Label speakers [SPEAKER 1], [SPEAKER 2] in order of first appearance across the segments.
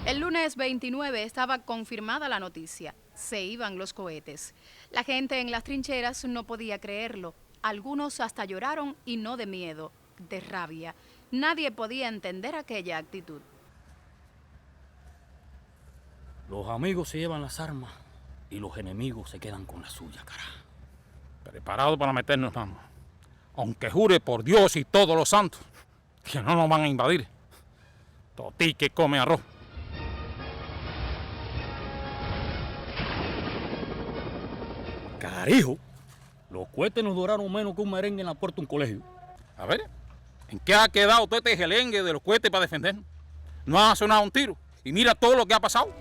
[SPEAKER 1] El lunes 29 estaba confirmada la noticia. Se iban los cohetes. La gente en las trincheras no podía creerlo. Algunos hasta lloraron y no de miedo, de rabia. Nadie podía entender aquella actitud.
[SPEAKER 2] Los amigos se llevan las armas y los enemigos se quedan con las suyas, carajo.
[SPEAKER 3] Preparados para meternos, vamos. Aunque jure por Dios y todos los santos que no nos van a invadir. Totí que come arroz.
[SPEAKER 2] Carijo, los cohetes nos duraron menos que un merengue en la puerta de un colegio.
[SPEAKER 3] A ver, ¿en qué ha quedado todo este gelengue de los cohetes para defendernos? No ha sonado un tiro. Y mira todo lo que ha pasado.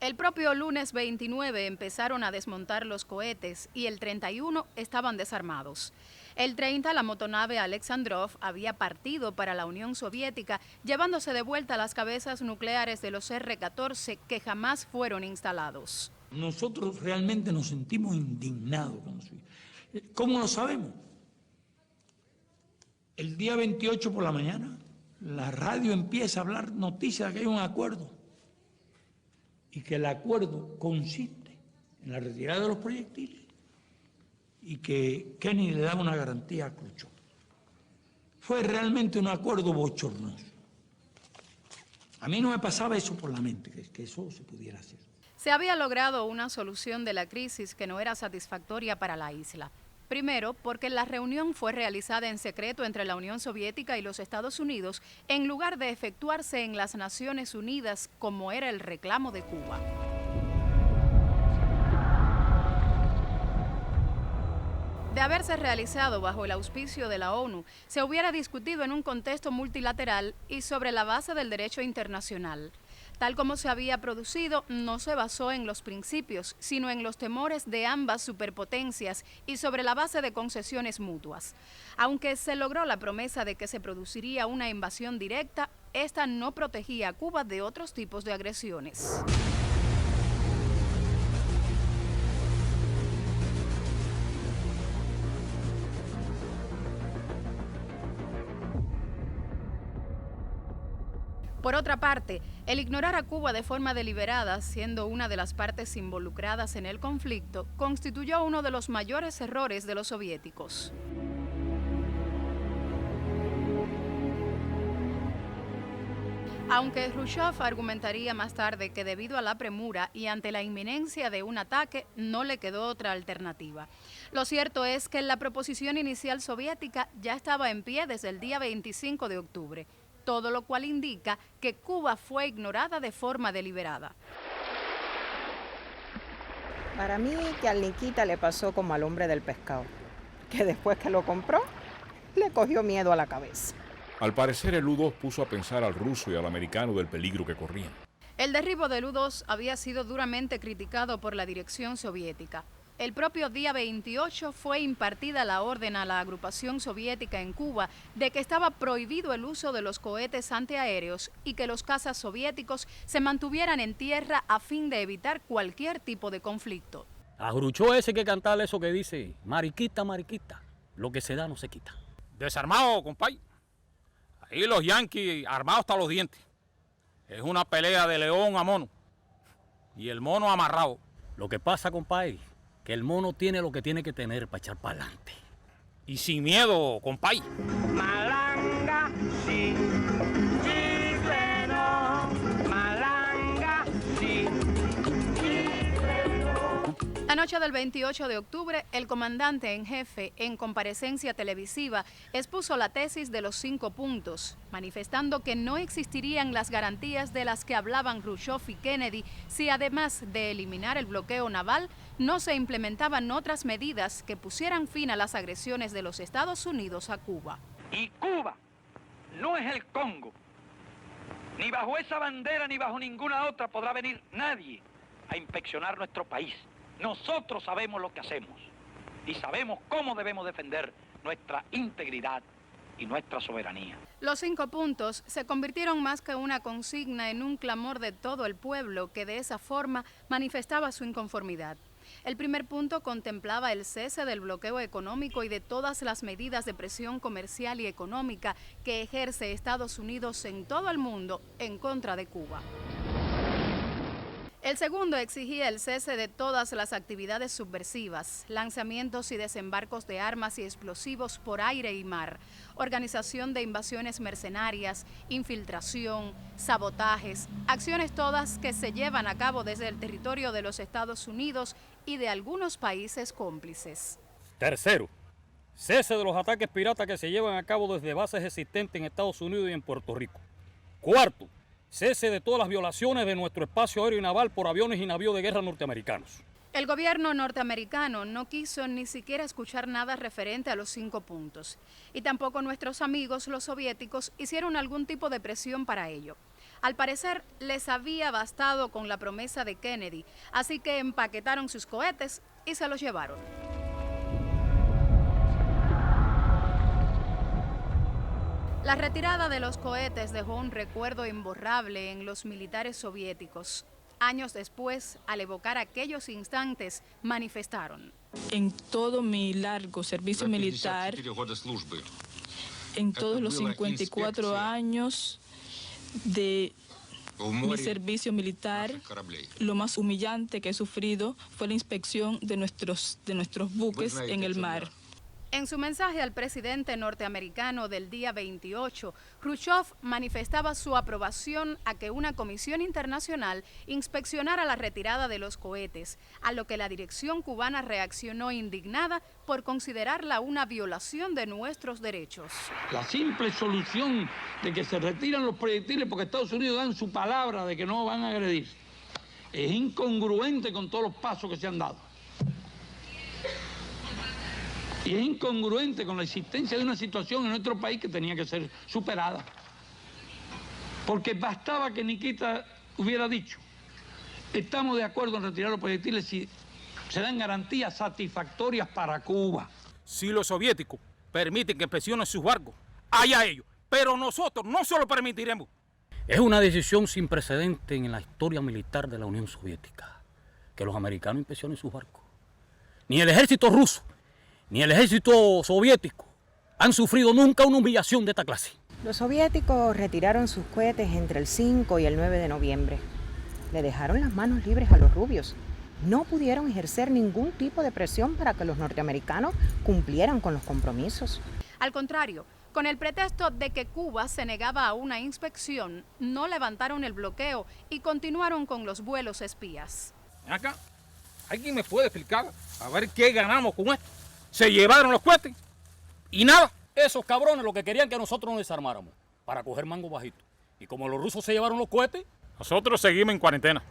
[SPEAKER 1] El propio lunes 29 empezaron a desmontar los cohetes y el 31 estaban desarmados. El 30 la motonave Alexandrov había partido para la Unión Soviética, llevándose de vuelta las cabezas nucleares de los R-14 que jamás fueron instalados.
[SPEAKER 4] Nosotros realmente nos sentimos indignados con eso. ¿Cómo lo sabemos? El día 28 por la mañana, la radio empieza a hablar noticias de que hay un acuerdo y que el acuerdo consiste en la retirada de los proyectiles y que Kennedy le daba una garantía a Khrushchev. Fue realmente un acuerdo bochornoso. A mí no me pasaba eso por la mente, que eso se pudiera hacer.
[SPEAKER 1] Se había logrado una solución de la crisis que no era satisfactoria para la isla. Primero, porque la reunión fue realizada en secreto entre la Unión Soviética y los Estados Unidos, en lugar de efectuarse en las Naciones Unidas, como era el reclamo de Cuba. De haberse realizado bajo el auspicio de la ONU, se hubiera discutido en un contexto multilateral y sobre la base del derecho internacional. Tal como se había producido, no se basó en los principios, sino en los temores de ambas superpotencias y sobre la base de concesiones mutuas. Aunque se logró la promesa de que se produciría una invasión directa, esta no protegía a Cuba de otros tipos de agresiones. Por otra parte, el ignorar a Cuba de forma deliberada, siendo una de las partes involucradas en el conflicto, constituyó uno de los mayores errores de los soviéticos. Aunque Khrushchev argumentaría más tarde que debido a la premura y ante la inminencia de un ataque, no le quedó otra alternativa. Lo cierto es que la proposición inicial soviética ya estaba en pie desde el día 25 de octubre. Todo lo cual indica que Cuba fue ignorada de forma deliberada.
[SPEAKER 5] Para mí que al Nikita le pasó como al hombre del pescado, que después que lo compró, le cogió miedo a la cabeza.
[SPEAKER 6] Al parecer el U-2 puso a pensar al ruso y al americano del peligro que corrían.
[SPEAKER 1] El derribo del U-2 había sido duramente criticado por la dirección soviética. El propio día 28 fue impartida la orden a la agrupación soviética en Cuba de que estaba prohibido el uso de los cohetes antiaéreos y que los cazas soviéticos se mantuvieran en tierra a fin de evitar cualquier tipo de conflicto.
[SPEAKER 2] A Khrushchev ese que cantarle eso que dice, mariquita, mariquita, lo que se da no se quita.
[SPEAKER 3] Desarmado, compay. Ahí los yanquis armados hasta los dientes. Es una pelea de león a mono. Y el mono amarrado.
[SPEAKER 2] Lo que pasa, compay, que el mono tiene lo que tiene que tener para echar para adelante.
[SPEAKER 3] Y sin miedo, compay.
[SPEAKER 7] Malanga, sí. Chifle no. Malanga, sí. Chifle no.
[SPEAKER 1] La noche del 28 de octubre, el comandante en jefe, en comparecencia televisiva, expuso la tesis de los 5 puntos, manifestando que no existirían las garantías de las que hablaban Khrushchev y Kennedy si, además de eliminar el bloqueo naval, no se implementaban otras medidas que pusieran fin a las agresiones de los Estados Unidos a Cuba.
[SPEAKER 8] Y Cuba no es el Congo. Ni bajo esa bandera ni bajo ninguna otra podrá venir nadie a inspeccionar nuestro país. Nosotros sabemos lo que hacemos y sabemos cómo debemos defender nuestra integridad y nuestra soberanía.
[SPEAKER 1] Los 5 puntos se convirtieron más que una consigna en un clamor de todo el pueblo que de esa forma manifestaba su inconformidad. El primer punto contemplaba el cese del bloqueo económico y de todas las medidas de presión comercial y económica que ejerce Estados Unidos en todo el mundo en contra de Cuba. El segundo exigía el cese de todas las actividades subversivas, lanzamientos y desembarcos de armas y explosivos por aire y mar, organización de invasiones mercenarias, infiltración, sabotajes, acciones todas que se llevan a cabo desde el territorio de los Estados Unidos y de algunos países cómplices.
[SPEAKER 2] Tercero, cese de los ataques piratas que se llevan a cabo desde bases existentes en Estados Unidos y en Puerto Rico. Cuarto, cese de todas las violaciones de nuestro espacio aéreo y naval por aviones y navíos de guerra norteamericanos.
[SPEAKER 1] El gobierno norteamericano no quiso ni siquiera escuchar nada referente a los 5 puntos. Y tampoco nuestros amigos, los soviéticos, hicieron algún tipo de presión para ello. Al parecer, les había bastado con la promesa de Kennedy, así que empaquetaron sus cohetes y se los llevaron. La retirada de los cohetes dejó un recuerdo imborrable en los militares soviéticos. Años después, al evocar aquellos instantes, manifestaron.
[SPEAKER 9] En todo mi largo servicio militar, en todos los 54 años de mi servicio militar, lo más humillante que he sufrido fue la inspección de nuestros buques en el mar.
[SPEAKER 1] En su mensaje al presidente norteamericano del día 28, Khrushchev manifestaba su aprobación a que una comisión internacional inspeccionara la retirada de los cohetes, a lo que la dirección cubana reaccionó indignada por considerarla una violación de nuestros derechos.
[SPEAKER 4] La simple solución de que se retiran los proyectiles porque Estados Unidos dan su palabra de que no van a agredir es incongruente con todos los pasos que se han dado. Y es incongruente con la existencia de una situación en nuestro país que tenía que ser superada. Porque bastaba que Nikita hubiera dicho, estamos de acuerdo en retirar los proyectiles si se dan garantías satisfactorias para Cuba.
[SPEAKER 3] Si los soviéticos permiten que inspeccionen sus barcos, allá ellos, pero nosotros no se lo permitiremos.
[SPEAKER 2] Es una decisión sin precedente en la historia militar de la Unión Soviética, que los americanos inspeccionen sus barcos. Ni el ejército ruso, ni el ejército soviético han sufrido nunca una humillación de esta clase.
[SPEAKER 5] Los soviéticos retiraron sus cohetes entre el 5 y el 9 de noviembre. Le dejaron las manos libres a los rubios. No pudieron ejercer ningún tipo de presión para que los norteamericanos cumplieran con los compromisos.
[SPEAKER 1] Al contrario, con el pretexto de que Cuba se negaba a una inspección, no levantaron el bloqueo y continuaron con los vuelos espías.
[SPEAKER 3] Acá, ¿alguien me puede explicar a ver qué ganamos con esto? Se llevaron los cohetes y nada.
[SPEAKER 2] Esos cabrones lo que querían que nosotros nos desarmáramos para coger mango bajito. Y como los rusos se llevaron los cohetes,
[SPEAKER 3] nosotros seguimos en cuarentena.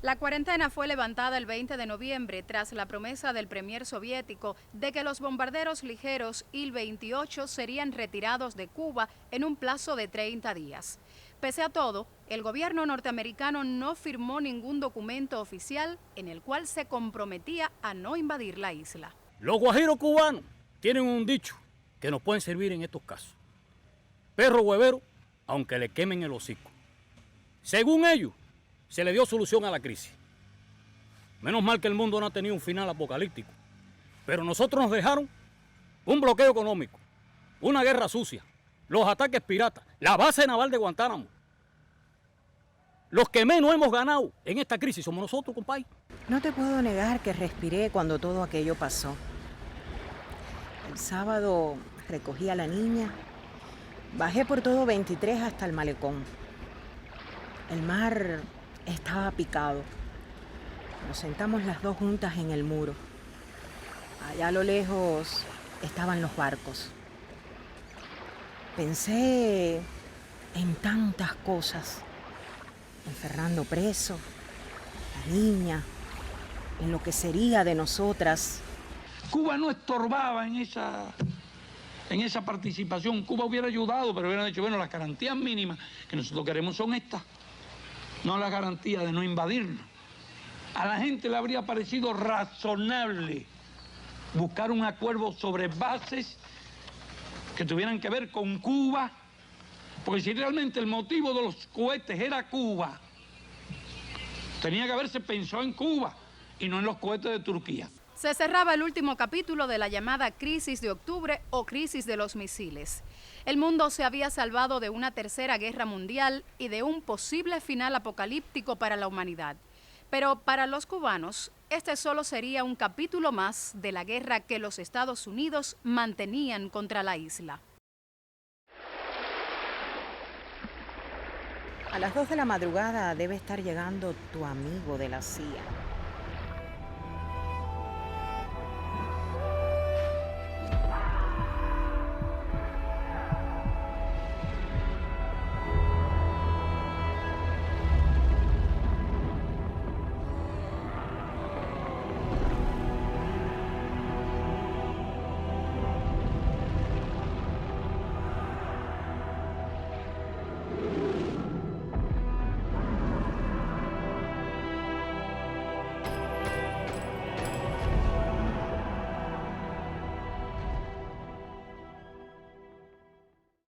[SPEAKER 1] La cuarentena fue levantada el 20 de noviembre tras la promesa del premier soviético de que los bombarderos ligeros Il-28 serían retirados de Cuba en un plazo de 30 días. Pese a todo, el gobierno norteamericano no firmó ningún documento oficial en el cual se comprometía a no invadir la isla.
[SPEAKER 2] Los guajiros cubanos tienen un dicho que nos pueden servir en estos casos. Perro huevero, aunque le quemen el hocico. Según ellos, se le dio solución a la crisis. Menos mal que el mundo no ha tenido un final apocalíptico. Pero nosotros nos dejaron un bloqueo económico, una guerra sucia, los ataques piratas, la base naval de Guantánamo. Los que menos hemos ganado en esta crisis somos nosotros, compadre.
[SPEAKER 5] No te puedo negar que respiré cuando todo aquello pasó. El sábado recogí a la niña, bajé por todo 23 hasta el malecón. El mar estaba picado. Nos sentamos las dos juntas en el muro. Allá a lo lejos estaban los barcos. Pensé en tantas cosas. En Fernando preso, la niña, en lo que sería de nosotras.
[SPEAKER 4] Cuba no estorbaba en esa participación. Cuba hubiera ayudado, pero hubieran dicho, bueno, las garantías mínimas que nosotros queremos son estas, no la garantía de no invadirnos. A la gente le habría parecido razonable buscar un acuerdo sobre bases que tuvieran que ver con Cuba, porque si realmente el motivo de los cohetes era Cuba, tenía que haberse pensado en Cuba y no en los cohetes de Turquía.
[SPEAKER 1] Se cerraba el último capítulo de la llamada Crisis de Octubre o Crisis de los Misiles. El mundo se había salvado de una tercera guerra mundial y de un posible final apocalíptico para la humanidad. Pero para los cubanos, este solo sería un capítulo más de la guerra que los Estados Unidos mantenían contra la isla.
[SPEAKER 5] A las 2 de la madrugada debe estar llegando tu amigo de la CIA.